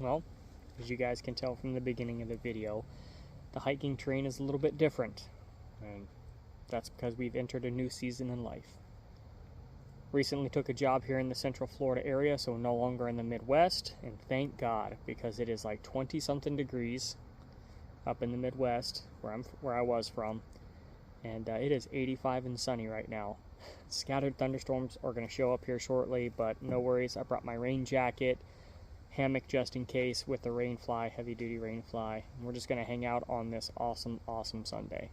Well, as you guys can tell from the beginning of the video, the hiking terrain is a little bit different, and that's because we've entered a new season in life. Recently took a job here in the Central Florida area, so no longer in the Midwest, and thank God, because it is like 20-something degrees up in the Midwest, where I was from, and it is 85 and sunny right now. Scattered thunderstorms are going to show up here shortly, but no worries. I brought my rain jacket, hammock just in case with the rain fly, heavy duty rain fly. And we're just going to hang out on this awesome Sunday.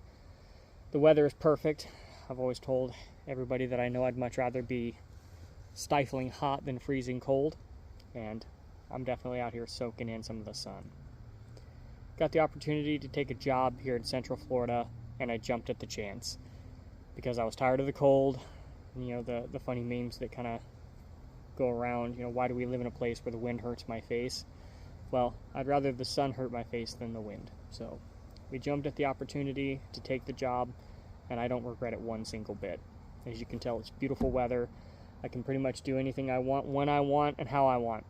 The weather is perfect. I've always told everybody that I know I'd much rather be stifling hot than freezing cold, and I'm definitely out here soaking in some of the sun. Got the opportunity to take a job here in Central Florida, and I jumped at the chance because I was tired of the cold. You know, the funny memes that kind of go around, you know, why do we live in a place where the wind hurts my face? Well, I'd rather the sun hurt my face than the wind. So we jumped at the opportunity to take the job, and I don't regret it one single bit. As you can tell, it's beautiful weather. I can pretty much do anything I want, when I want, and how I want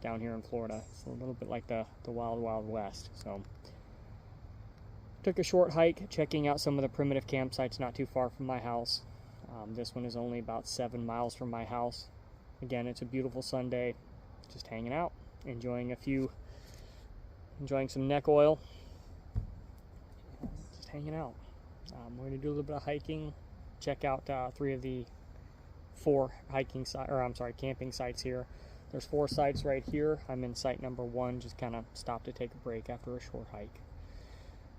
down here in Florida. It's a little bit like the wild, wild west. So took a short hike, checking out some of the primitive campsites not too far from my house. This one is only about 7 miles from my house. Again, it's a beautiful Sunday, just hanging out, enjoying some neck oil, just hanging out. We're going to do a little bit of hiking, check out 3 of the 4 camping sites here. There's 4 sites right here. I'm in site number 1, just kind of stopped to take a break after a short hike.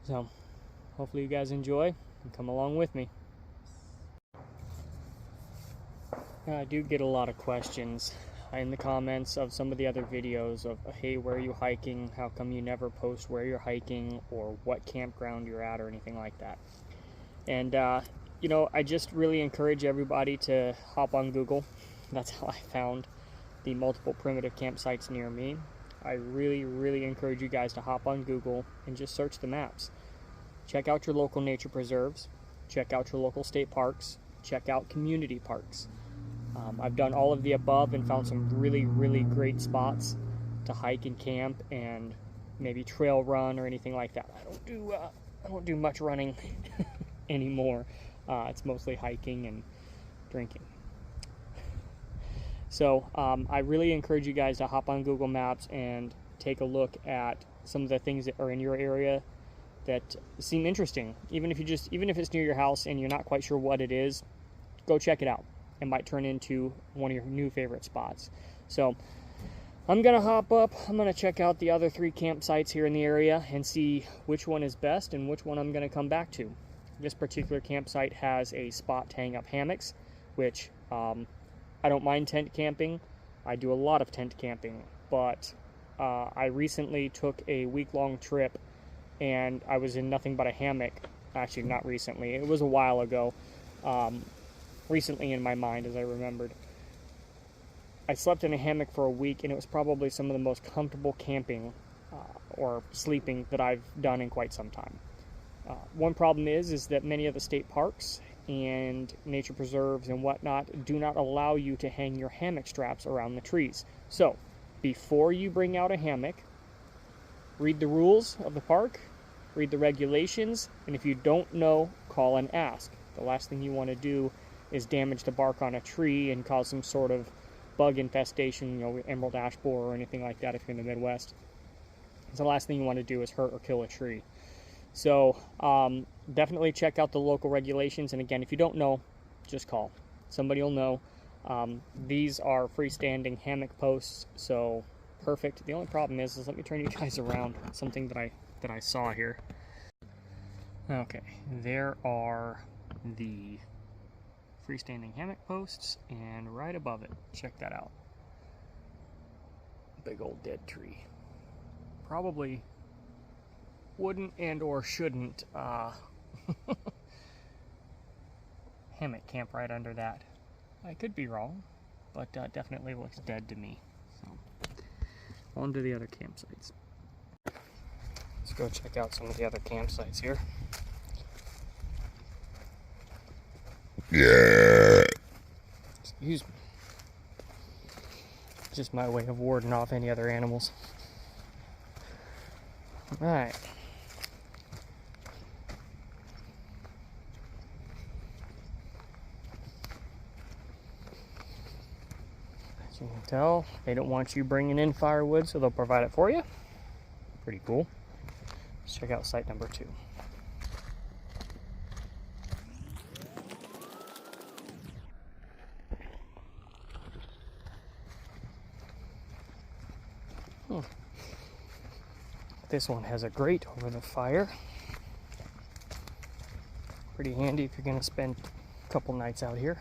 So, hopefully you guys enjoy and come along with me. I do get a lot of questions in the comments of some of the other videos of, hey, where are you hiking? How come you never post where you're hiking or what campground you're at or anything like that? And, you know, I just really encourage everybody to hop on Google. That's how I found the multiple primitive campsites near me. I really encourage you guys to hop on Google and just search the maps. Check out your local nature preserves. Check out your local state parks. Check out community parks. I've done all of the above and found some really great spots to hike and camp and maybe trail run or anything like that. I don't do much running anymore. It's mostly hiking and drinking. So I really encourage you guys to hop on Google Maps and take a look at some of the things that are in your area that seem interesting. Even if it's near your house and you're not quite sure what it is, go check it out. It might turn into one of your new favorite spots. So I'm gonna hop up. I'm gonna check out the other 3 campsites here in the area and see which one is best and which one I'm gonna come back to. This particular campsite has a spot to hang up hammocks, which I don't mind tent camping. I do a lot of tent camping, but I recently took a week-long trip and I was in nothing but a hammock. Actually, not recently. It was a while ago. Recently in my mind, as I remembered. I slept in a hammock for a week, and it was probably some of the most comfortable camping or sleeping that I've done in quite some time. One problem is that many of the state parks and nature preserves and whatnot do not allow you to hang your hammock straps around the trees. So, before you bring out a hammock, read the rules of the park, read the regulations, and if you don't know, call and ask. The last thing you want to do is damage the bark on a tree and cause some sort of bug infestation, you know, emerald ash borer or anything like that if you're in the Midwest. So the last thing you want to do is hurt or kill a tree. So definitely check out the local regulations, and again, if you don't know, just call. Somebody will know. These are freestanding hammock posts, so perfect. The only problem is let me turn you guys around, something that I saw here. Okay, there are the freestanding hammock posts, and right above it, check that out. Big old dead tree. Probably wouldn't and or shouldn't hammock camp right under that. I could be wrong, but definitely looks dead to me. So, on to the other campsites. Let's go check out some of the other campsites here. Yeah. Excuse me. Just my way of warding off any other animals. Alright. As you can tell, they don't want you bringing in firewood, so they'll provide it for you. Pretty cool. Let's check out site number 2. This one has a grate over the fire. Pretty handy if you're going to spend a couple nights out here.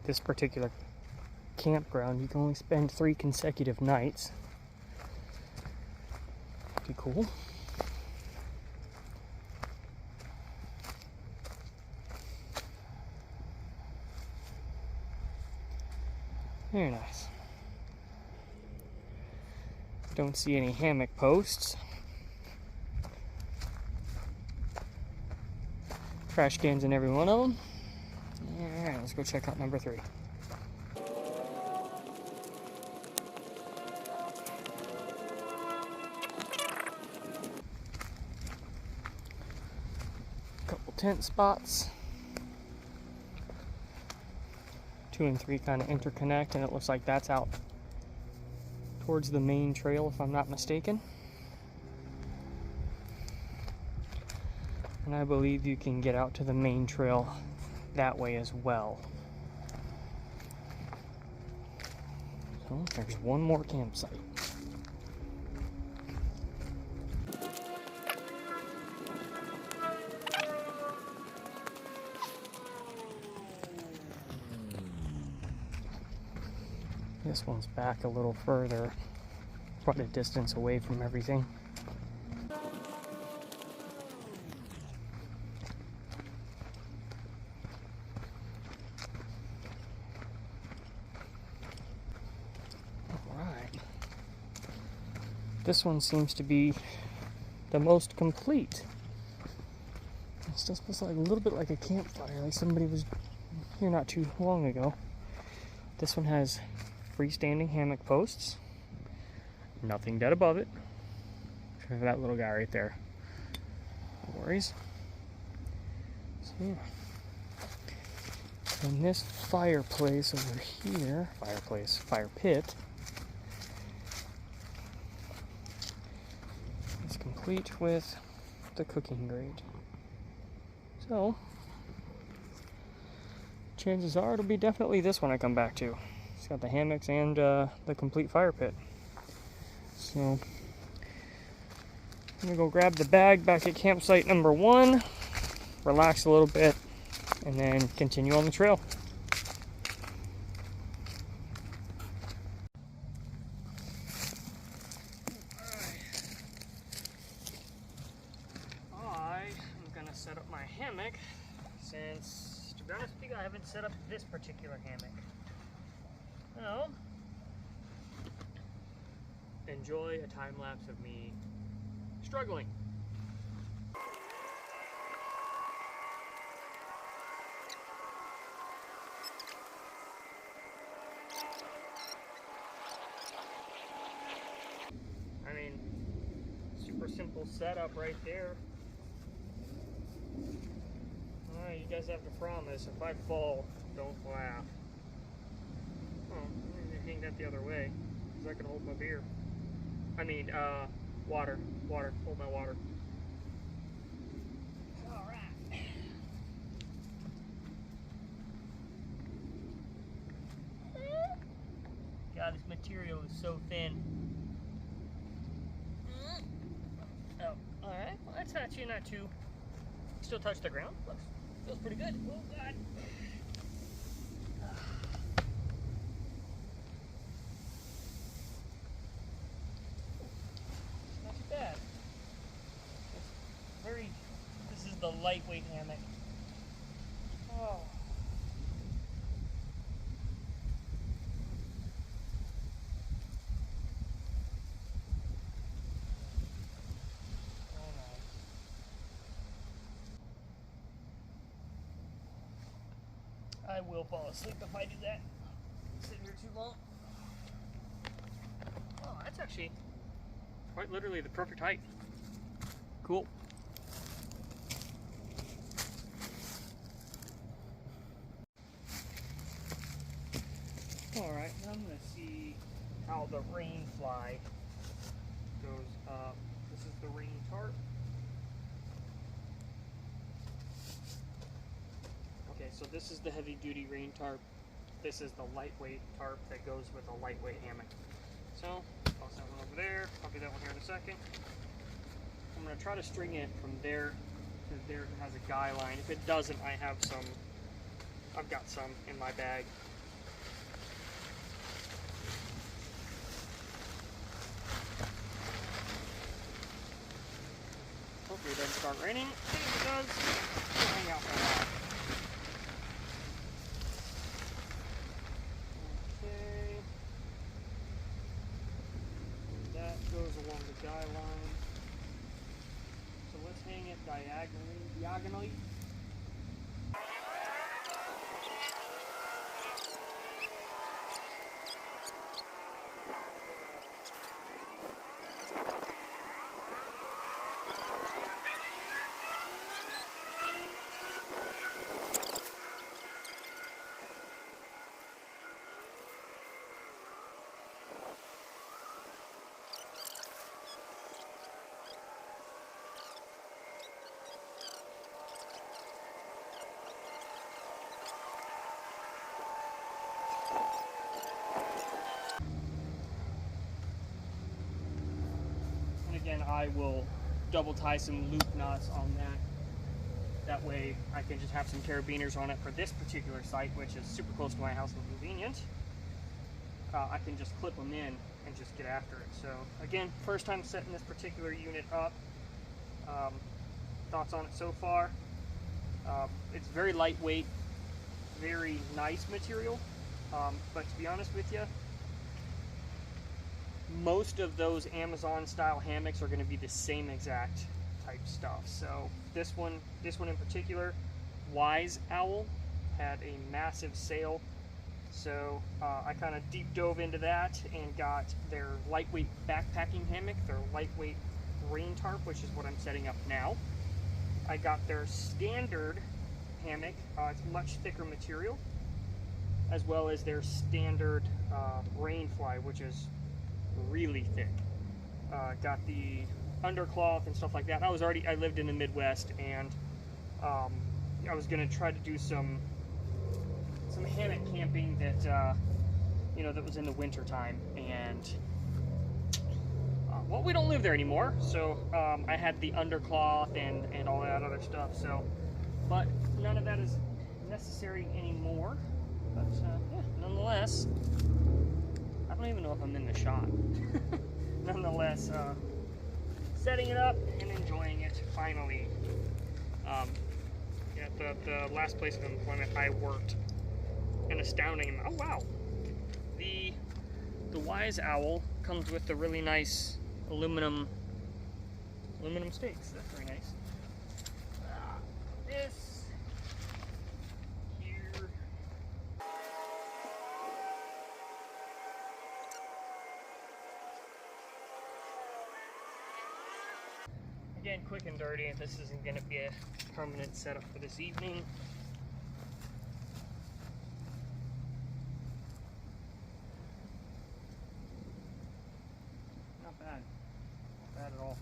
This particular campground, you can only spend 3 consecutive nights. Pretty cool. Very nice. Don't see any hammock posts. Trash cans in every one of them. Alright, let's go check out number 3. Couple tent spots. 2 and 3 kind of interconnect, and it looks like that's out towards the main trail, if I'm not mistaken. And I believe you can get out to the main trail that way as well. So there's one more campsite. This one's back a little further, quite a distance away from everything. Alright. This one seems to be the most complete. It still smells like a little bit like a campfire, like somebody was here not too long ago. This one has freestanding hammock posts. Nothing dead above it. Except for that little guy right there. No worries. So yeah. And this fireplace over here, fire pit, is complete with the cooking grate. So, chances are it'll be definitely this one I come back to. It's got the hammocks and the complete fire pit. So, I'm gonna go grab the bag back at campsite number 1, relax a little bit, and then continue on the trail. I am gonna set up my hammock since, to be honest with you, I haven't set up this particular hammock. So, enjoy a time lapse of me struggling. I mean, super simple setup right there. Alright, you guys have to promise, if I fall, don't laugh. Oh, I'm gonna hang that the other way, because I can hold my beer. I mean, water. Hold my water. Alright. God, this material is so thin. Oh, alright. Well, that's actually not too... Still touch the ground. Feels pretty good. Oh, God. Not too bad. It's very... This is the lightweight hammock. Oh. I will fall asleep if I do that. Sit here too long. Oh, that's actually quite literally the perfect height. cool. Alright, now I'm going to see how the rain fly goes up. This is the rain tarp. Okay, so this is the heavy duty rain tarp. This is the lightweight tarp that goes with a lightweight hammock. So, toss that one over there. I'll do that one here in a second. I'm going to try to string it from there to there if it has a guy line. If it doesn't, I've got some in my bag. Hopefully it doesn't start raining. If it does, it'll hang out for a while. Okay. And that goes along the guy line. So let's hang it diagonally. Again, I will double tie some loop nuts on that. That way I can just have some carabiners on it for this particular site, which is super close to my house and convenient. I can just clip them in and just get after it. So again, first time setting this particular unit up. Thoughts on it so far? It's very lightweight, very nice material, but to be honest with you, most of those Amazon style hammocks are going to be the same exact type stuff. So this one in particular, Wise Owl, had a massive sale. So I kind of deep dove into that and got their lightweight backpacking hammock, their lightweight rain tarp, which is what I'm setting up now. I got their standard hammock, it's much thicker material, as well as their standard rain fly, which is really thick. Got the undercloth and stuff like that. I lived in the Midwest, and I was gonna try to do some hammock camping that that was in the winter time, and well, we don't live there anymore, so I had the undercloth and all that other stuff. So, but none of that is necessary anymore. But yeah, nonetheless, I don't even know if I'm in the shot. Nonetheless, setting it up and enjoying it finally. Yeah, the last place of employment I worked, an astounding amount. Oh wow, the Wise Owl comes with the really nice aluminum stakes. That's very nice. This here. Again, quick and dirty. This isn't going to be a permanent setup for this evening. Not bad. Not bad at all.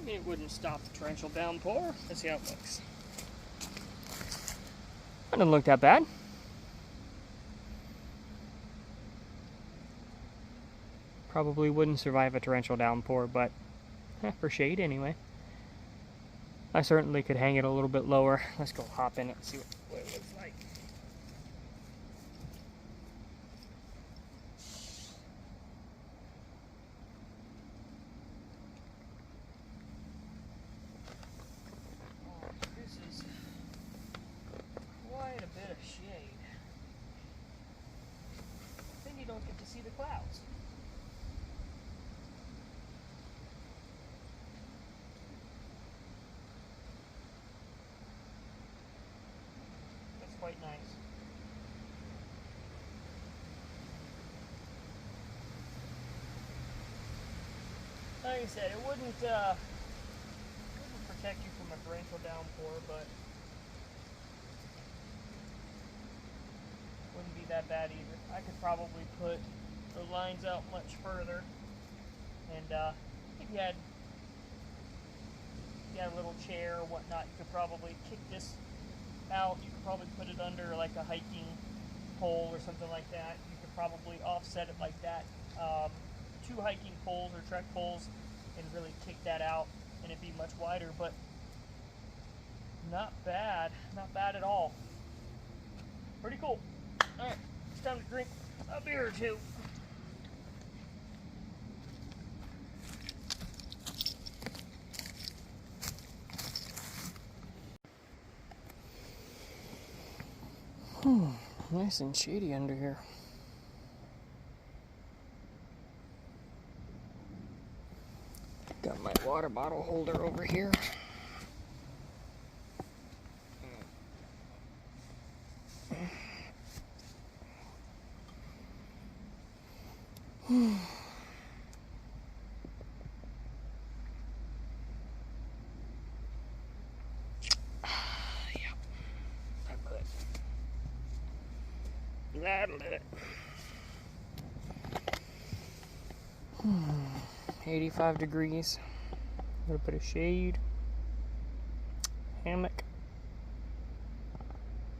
It wouldn't stop the torrential downpour. Let's see how it looks. That doesn't look that bad. Probably wouldn't survive a torrential downpour, but for shade anyway. I certainly could hang it a little bit lower. Let's go hop in it and see what it looks like. see the clouds. That's quite nice. Like I said, it wouldn't protect you from a torrential downpour, but wouldn't be that bad either. I could probably put the lines out much further, and if you had a little chair or whatnot, you could probably kick this out. You could probably put it under like a hiking pole or something like that. You could probably offset it like that. 2 hiking poles or trek poles, and really kick that out, and it'd be much wider, but not bad at all. Pretty cool. Alright, it's time to drink a beer or two. Nice and shady under here. Got my water bottle holder over here. That'll do it. 85 degrees. A little bit of shade. Hammock.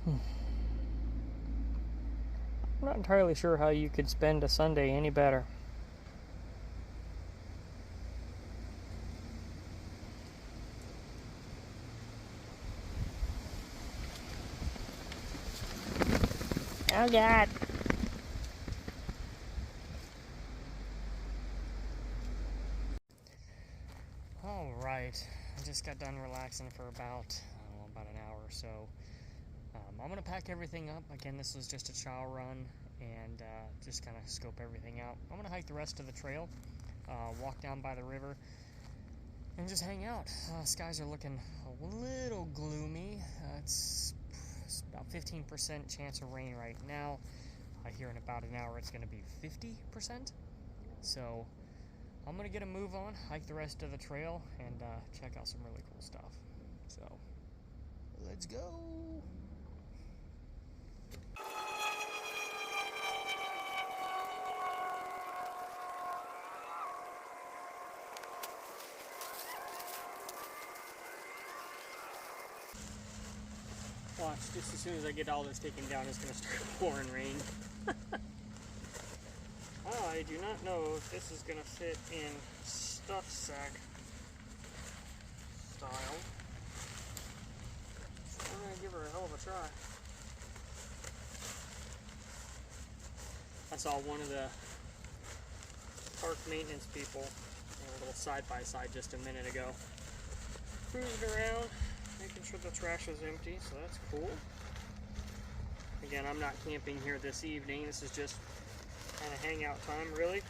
I'm not entirely sure how you could spend a Sunday any better. Oh God. Alright, I just got done relaxing for about an hour or so. I'm going to pack everything up. Again, this was just a trial run, and just kind of scope everything out. I'm going to hike the rest of the trail, walk down by the river, and just hang out. Skies are looking a little gloomy. It's about 15% chance of rain right now. I hear in about an hour it's going to be 50%. So I'm going to get a move on, hike the rest of the trail, and check out some really cool stuff. So let's go. Watch, just as soon as I get all this taken down, it's going to start pouring rain. I do not know if this is going to fit in stuff sack style. So I'm going to give her a hell of a try. I saw one of the park maintenance people, a little side-by-side just a minute ago, cruising around, making sure the trash is empty, so that's cool. Again, I'm not camping here this evening. This is just kind of hangout time, really,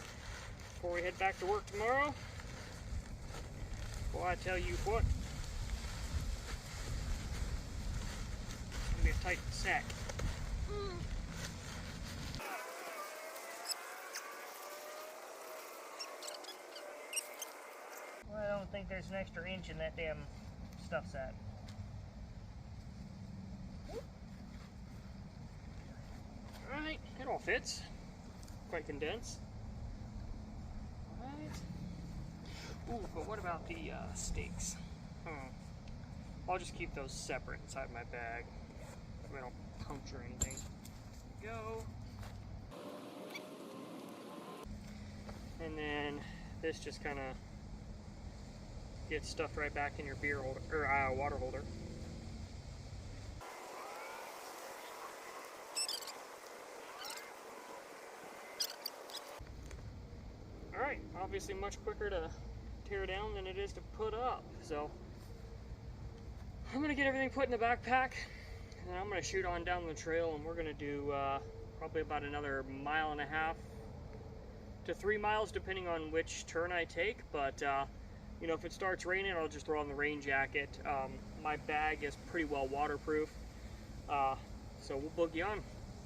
before we head back to work tomorrow. Well, I tell you what, it's gonna be a tight sack. Well, I don't think there's an extra inch in that damn stuff sack. Alright, it all fits. Quite condensed. Alright. Ooh, but what about the stakes? I'll just keep those separate inside my bag so I don't puncture anything. Go. And then this just kind of gets stuffed right back in your beer holder or water holder. Alright, obviously much quicker to tear down than it is to put up, so I'm going to get everything put in the backpack, and I'm going to shoot on down the trail, and we're going to do probably about another 1.5 to 3 miles depending on which turn I take, but you know, if it starts raining, I'll just throw on the rain jacket. My bag is pretty well waterproof, so we'll boogie on.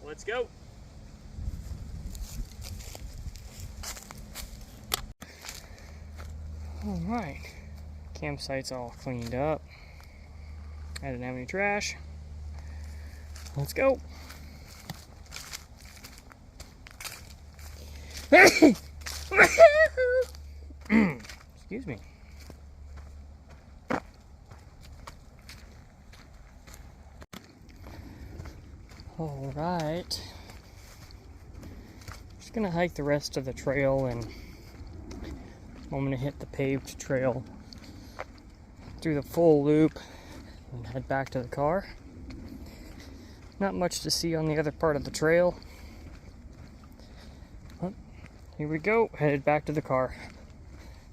Let's go. All right, campsite's all cleaned up. I didn't have any trash. Let's go. Excuse me. All right. Just gonna hike the rest of the trail, and I'm gonna hit the paved trail through the full loop and head back to the car. Not much to see on the other part of the trail. But here we go, headed back to the car.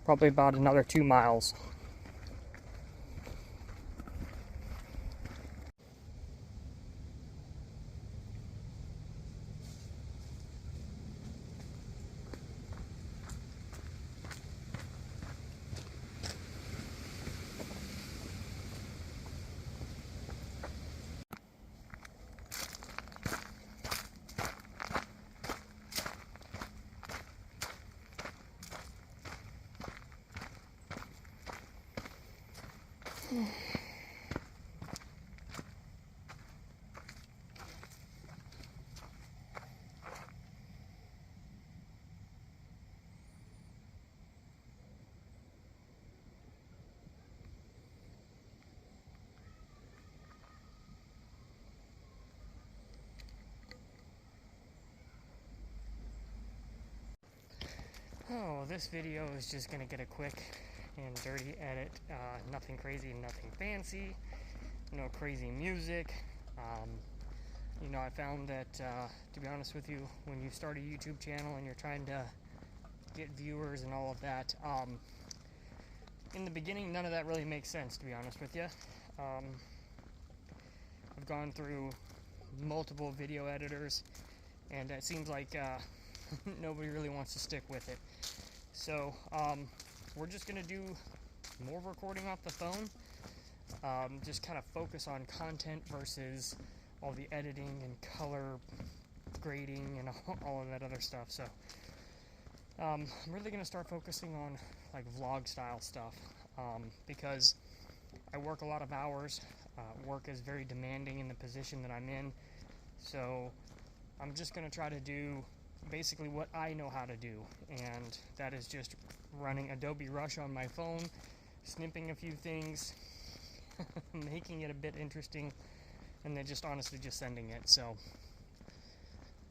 Probably about another 2 miles. Oh, this video is just gonna get a quick and dirty edit. Nothing crazy, nothing fancy, no crazy music. You know, I found that, to be honest with you, when you start a YouTube channel and you're trying to get viewers and all of that, in the beginning, none of that really makes sense, to be honest with you. I've gone through multiple video editors, and it seems like nobody really wants to stick with it. So we're just gonna do more recording off the phone, just kind of focus on content versus all the editing and color grading and all of that other stuff. So I'm really gonna start focusing on like vlog style stuff, because I work a lot of hours. Work is very demanding in the position that I'm in, so I'm just gonna try to do basically what I know how to do, and that is just running Adobe Rush on my phone, snipping a few things, making it a bit interesting, and then just honestly just sending it. So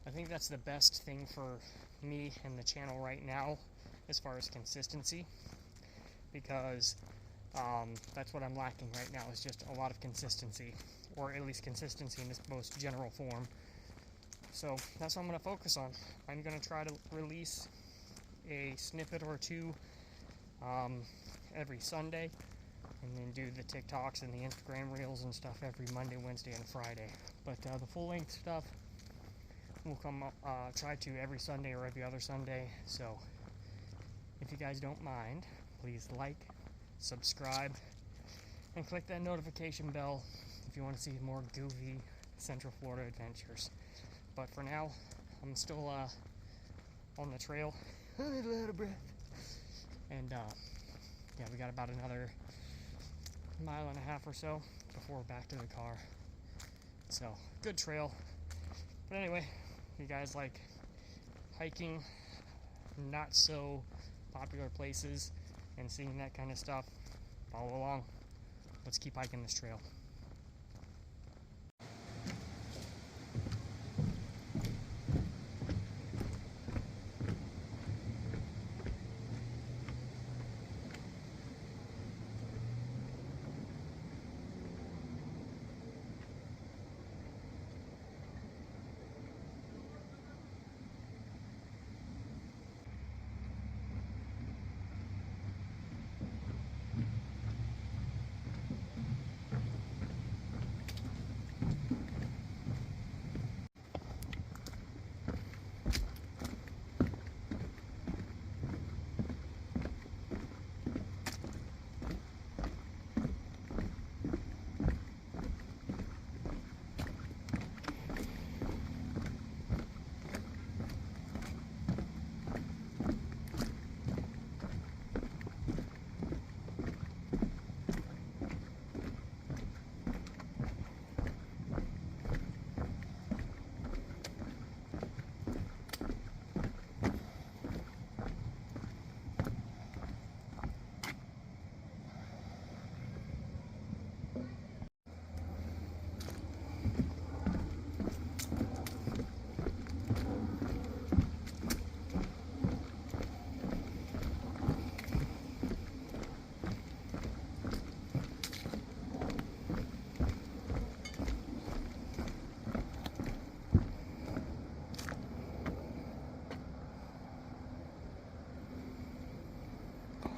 I think that's the best thing for me and the channel right now as far as consistency, because that's what I'm lacking right now, is just a lot of consistency, or at least consistency in its most general form. So that's what I'm going to focus on. I'm going to try to release a snippet or two every Sunday, and then do the TikToks and the Instagram Reels and stuff every Monday, Wednesday, and Friday. But the full-length stuff will come up, try to every Sunday or every other Sunday. So if you guys don't mind, please like, subscribe, and click that notification bell if you want to see more goofy Central Florida adventures. But for now, I'm still on the trail, a little out of breath, and yeah, we got about another 1.5 miles or so before we're back to the car. So good trail. But anyway, if you guys like hiking not so popular places and seeing that kind of stuff, follow along. Let's keep hiking this trail.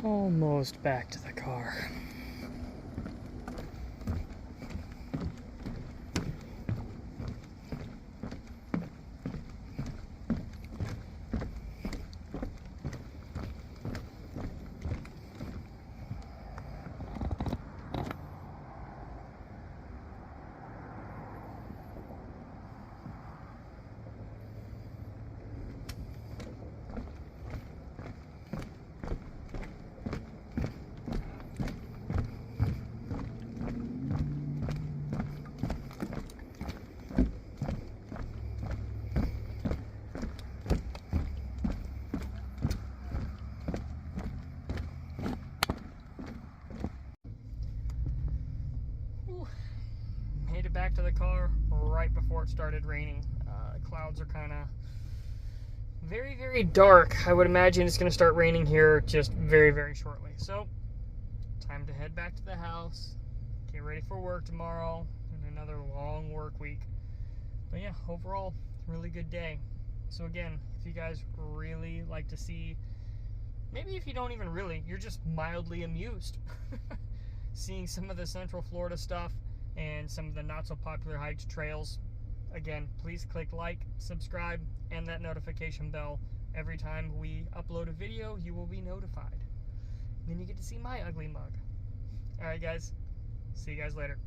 Almost back to the car. Made it back to the car right before it started raining. Clouds are kind of very, very dark. I would imagine it's going to start raining here just very, very shortly. So, time to head back to the house, get ready for work tomorrow, and another long work week. But yeah, overall, really good day. So again, if you guys really like to see, maybe if you don't even really, you're just mildly amused seeing some of the Central Florida stuff and some of the not so popular hiked trails, again, please click like, subscribe, and that notification bell. Every time we upload a video, you will be notified. Then you get to see my ugly mug. Alright guys, see you guys later.